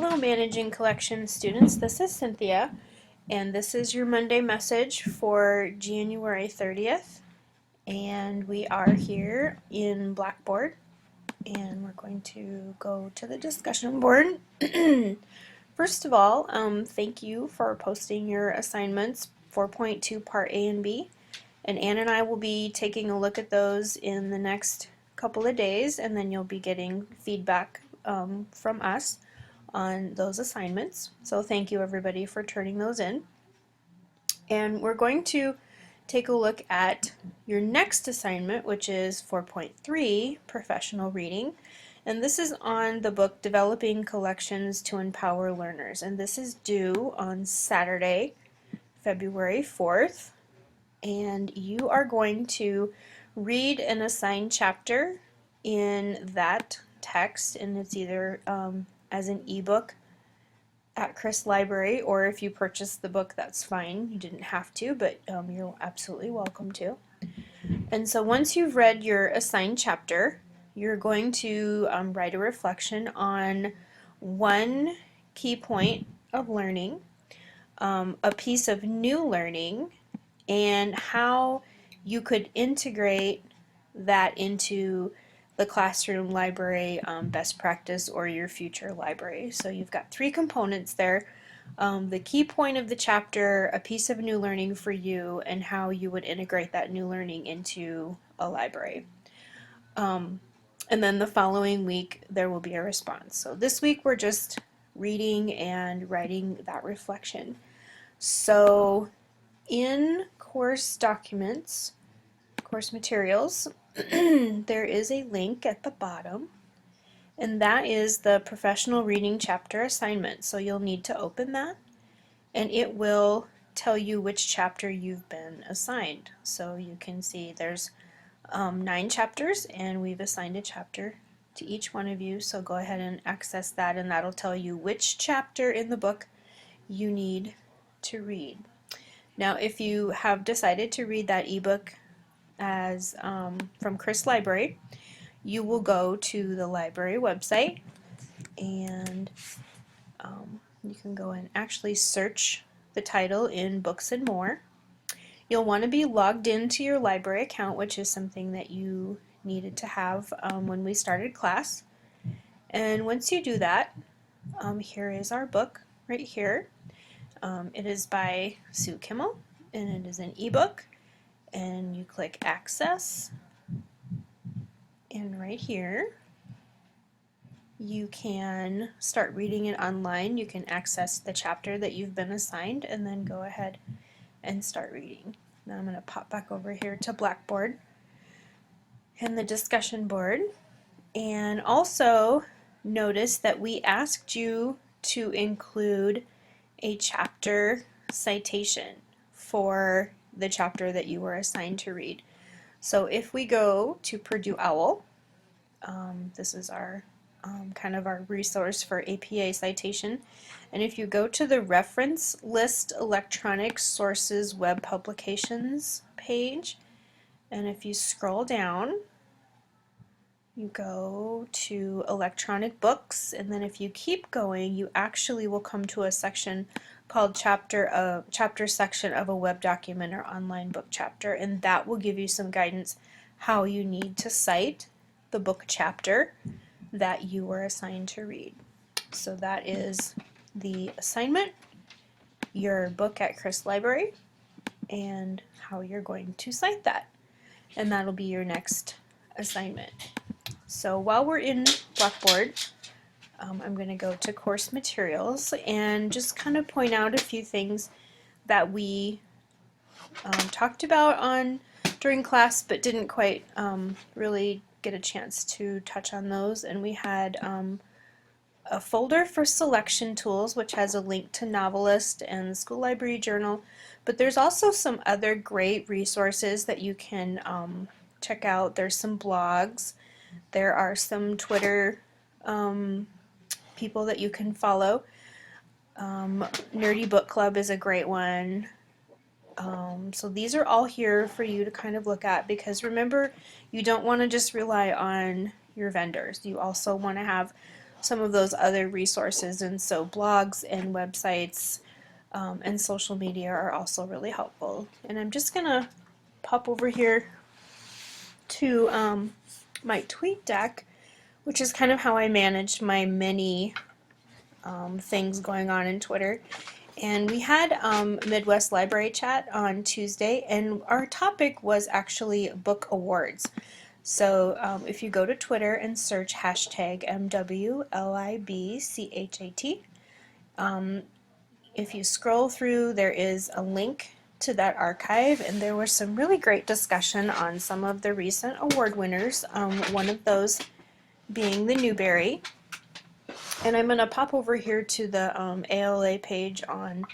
Hello, Managing Collections students. This is Cynthia, and this is your Monday message for January 30th. And we are here in Blackboard, and we're going to go to the discussion board. First of all, thank you for posting your assignments 4.2 Part A and B. And Ann and I will be taking a look at those in the next couple of days, and then you'll be getting feedback from us on those assignments. So thank you everybody for turning those in. And we're going to take a look at your next assignment, which is 4.3 Professional Reading. And this is on the book Developing Collections to Empower Learners. And this is due on Saturday, February 4th. And you are going to read an assigned chapter in that text, and it's either as an ebook at Chris Library, or if you purchase the book, that's fine. You didn't have to, but you're absolutely welcome to. And so once you've read your assigned chapter, you're going to write a reflection on one key point of learning, a piece of new learning, and how you could integrate that into the classroom, library, best practice, or your future library. So you've got three components there. The key point of the chapter, a piece of new learning for you, and how you would integrate that new learning into a library. And then the following week there will be a response. So this week we're just reading and writing that reflection. So in course documents, course materials, there is a link at the bottom, and that is the Professional Reading Chapter assignment. So you'll need to open that, and it will tell you which chapter you've been assigned. So you can see there's 9 chapters, and we've assigned a chapter to each one of you. So go ahead and access that, and that'll tell you which chapter in the book you need to read. Now, if you have decided to read that ebook as from Chris Library, you will go to the library website, and you can go and actually search the title in Books and More. You'll want to be logged into your library account, which is something that you needed to have when we started class. And once you do that, here is our book right here. It is by Sue Kimmel, and it is an ebook, and you click Access, and right here you can start reading it online. You can access the chapter that you've been assigned and then go ahead and start reading. Now I'm going to pop back over here to Blackboard and the discussion board, and also notice that we asked you to include a chapter citation for the chapter that you were assigned to read. So if we go to Purdue OWL, this is our kind of our resource for APA citation, and if you go to the Reference List Electronic Sources Web Publications page, and if you scroll down, you go to electronic books, and then if you keep going, you actually will come to a section called chapter section of a web document or online book chapter, and that will give you some guidance how you need to cite the book chapter that you were assigned to read. So that is the assignment, your book at Chris Library, and how you're going to cite that. And that'll be your next assignment. So while we're in Blackboard, I'm going to go to course materials and just kind of point out a few things that we talked about during class but didn't quite really get a chance to touch on those. And we had a folder for selection tools, which has a link to Novelist and the School Library Journal, but there's also some other great resources that you can check out. There's some blogs, there are some Twitter people that you can follow. Nerdy Book Club is a great one. So these are all here for you to kind of look at, because remember, you don't want to just rely on your vendors. You also want to have some of those other resources, and so blogs and websites and social media are also really helpful. And I'm just gonna pop over here to my TweetDeck, which is kind of how I managed my many things going on in Twitter. And we had Midwest Library Chat on Tuesday, and our topic was actually book awards. So if you go to Twitter and search hashtag MWLIBCHAT, if you scroll through, there is a link to that archive, and there was some really great discussion on some of the recent award winners, one of those being the Newbery. And I'm going to pop over here to the ALA page on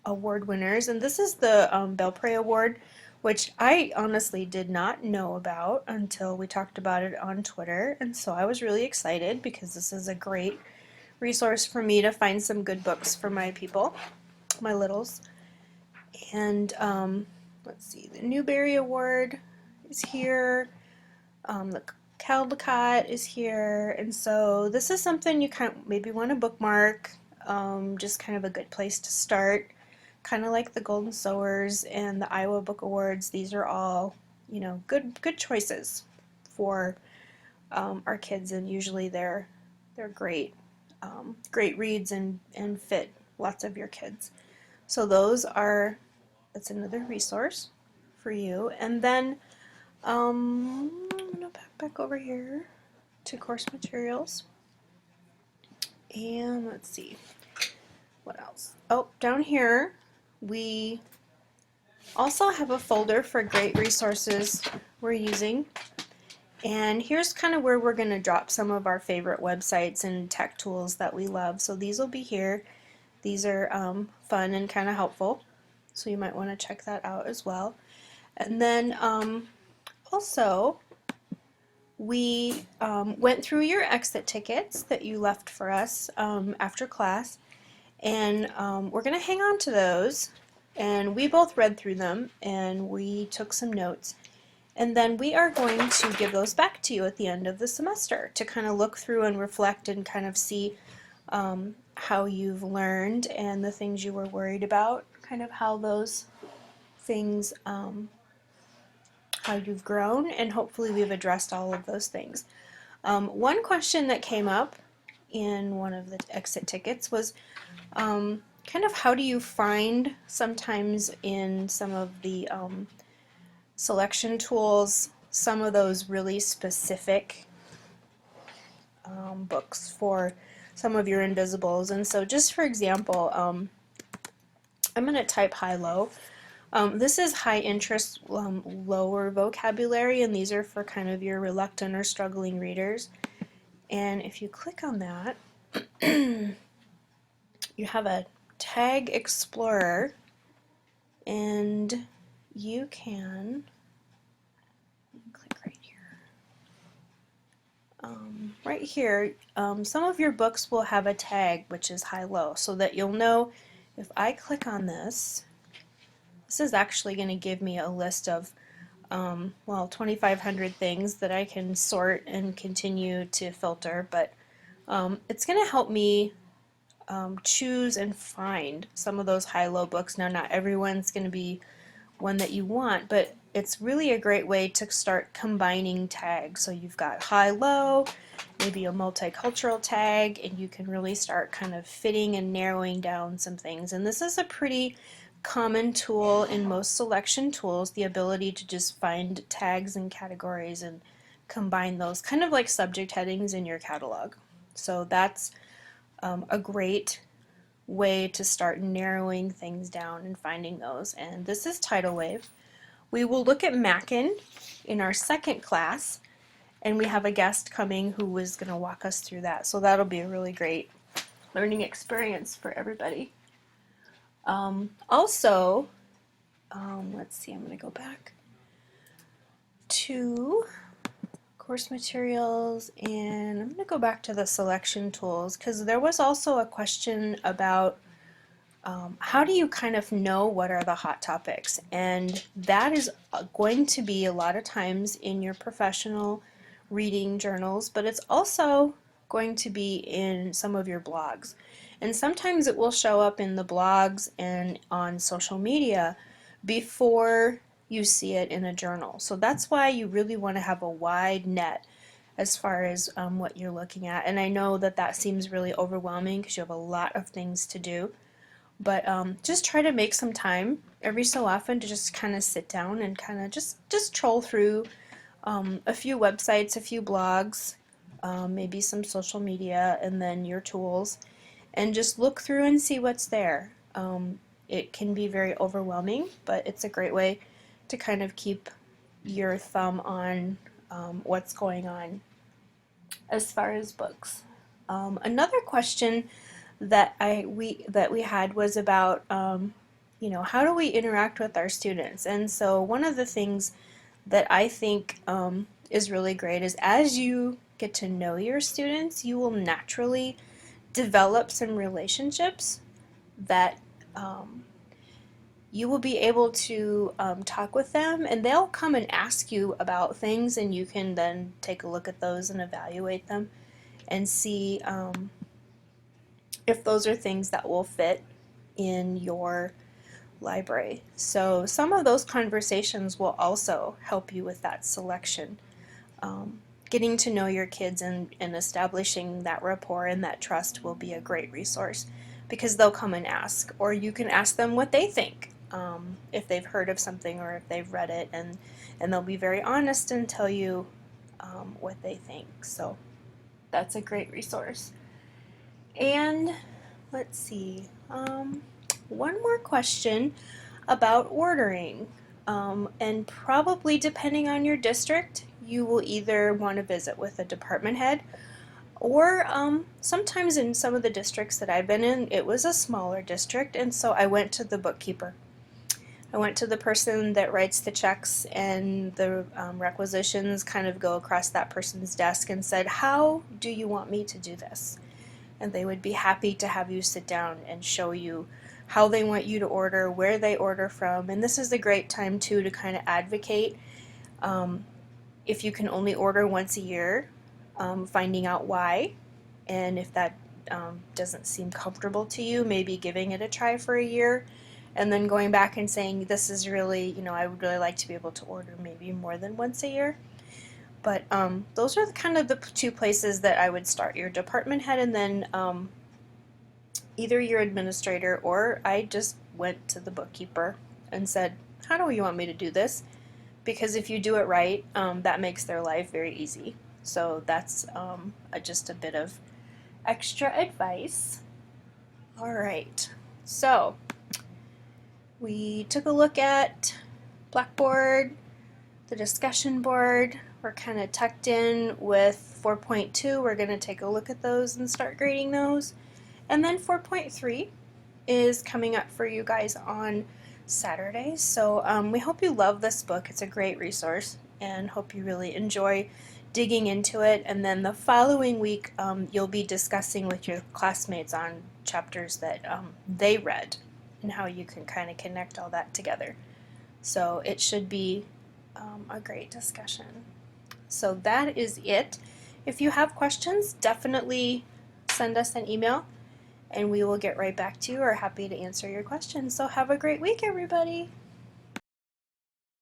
award winners, and this is the Belpre Award, which I honestly did not know about until we talked about it on Twitter, and so I was really excited because this is a great resource for me to find some good books for my people, my littles. And let's see, the Newbery Award is here, the Caldecott is here, and so this is something you kind of maybe want to bookmark, just kind of a good place to start. Kind of like the Golden Sowers and the Iowa Book Awards, these are all, you know, good choices for our kids, and usually they're great, great reads and fit lots of your kids. So that's another resource for you. And then I'm gonna back over here to course materials, and let's see what else. Oh, down here we also have a folder for great resources we're using, and here's kind of where we're going to drop some of our favorite websites and tech tools that we love. So these will be here. These are fun and kind of helpful, so you might want to check that out as well. And then also we went through your exit tickets that you left for us after class, and we're going to hang on to those, and we both read through them and we took some notes, and then we are going to give those back to you at the end of the semester to kind of look through and reflect and kind of see how you've learned and the things you were worried about, kind of how those things, how you've grown, and hopefully we've addressed all of those things. One question that came up in one of the exit tickets was kind of how do you find sometimes in some of the selection tools some of those really specific books for some of your invisibles. And so just for example, I'm going to type high-low. This is high interest, lower vocabulary, and these are for kind of your reluctant or struggling readers. And if you click on that, you have a tag explorer, and you can click right here. Right here, some of your books will have a tag which is high-low, so that you'll know if I click on this. This is actually going to give me a list of, well, 2,500 things that I can sort and continue to filter, but it's going to help me choose and find some of those high-low books. Now, not everyone's going to be one that you want, but it's really a great way to start combining tags. So you've got high-low, maybe a multicultural tag, and you can really start kind of fitting and narrowing down some things. And this is a pretty common tool in most selection tools, the ability to just find tags and categories and combine those, kind of like subject headings in your catalog. So that's a great way to start narrowing things down and finding those. And this is Tidal Wave. We will look at Mackin in our second class, and we have a guest coming who is going to walk us through that. So that'll be a really great learning experience for everybody. Also, let's see, I'm going to go back to course materials, and I'm going to go back to the selection tools, because there was also a question about how do you kind of know what are the hot topics, and that is going to be a lot of times in your professional reading journals, but it's also going to be in some of your blogs. And sometimes it will show up in the blogs and on social media before you see it in a journal. So that's why you really want to have a wide net as far as what you're looking at. And I know that that seems really overwhelming because you have a lot of things to do. But just try to make some time every so often to just kind of sit down and kind of just troll through a few websites, a few blogs, maybe some social media, and then your tools, and just look through and see what's there. It can be very overwhelming, but it's a great way to kind of keep your thumb on what's going on as far as books. Another question that we had was about how do we interact with our students? And so one of the things that I think is really great is as you get to know your students, you will naturally develop some relationships that you will be able to talk with them, and they'll come and ask you about things, and you can then take a look at those and evaluate them and see if those are things that will fit in your library. So some of those conversations will also help you with that selection. Getting to know your kids and establishing that rapport and that trust will be a great resource because they'll come and ask, or you can ask them what they think, if they've heard of something or if they've read it, and they'll be very honest and tell you what they think. So that's a great resource. And let's see, one more question about ordering. And probably depending on your district, you will either want to visit with a department head, or sometimes in some of the districts that I've been in, it was a smaller district, and so I went to the bookkeeper. I went to the person that writes the checks, and the requisitions kind of go across that person's desk, and said, how do you want me to do this? And they would be happy to have you sit down and show you how they want you to order, where they order from. And this is a great time too to kind of advocate. If you can only order once a year, finding out why, and if that doesn't seem comfortable to you, maybe giving it a try for a year, and then going back and saying, this is really, I would really like to be able to order maybe more than once a year. But those are kind of the two places that I would start: your department head, and then either your administrator, or I just went to the bookkeeper and said, how do you want me to do this? Because if you do it right, that makes their life very easy. So that's just a bit of extra advice. All right, so we took a look at Blackboard, the discussion board. We're kind of tucked in with 4.2. We're going to take a look at those and start grading those. And then 4.3 is coming up for you guys on Saturday. So we hope you love this book. It's a great resource, and hope you really enjoy digging into it. And then the following week, you'll be discussing with your classmates on chapters that they read and how you can kind of connect all that together. So it should be a great discussion. So that is it. If you have questions, definitely send us an email, and we will get right back to you. We're happy to answer your questions. So have a great week, everybody.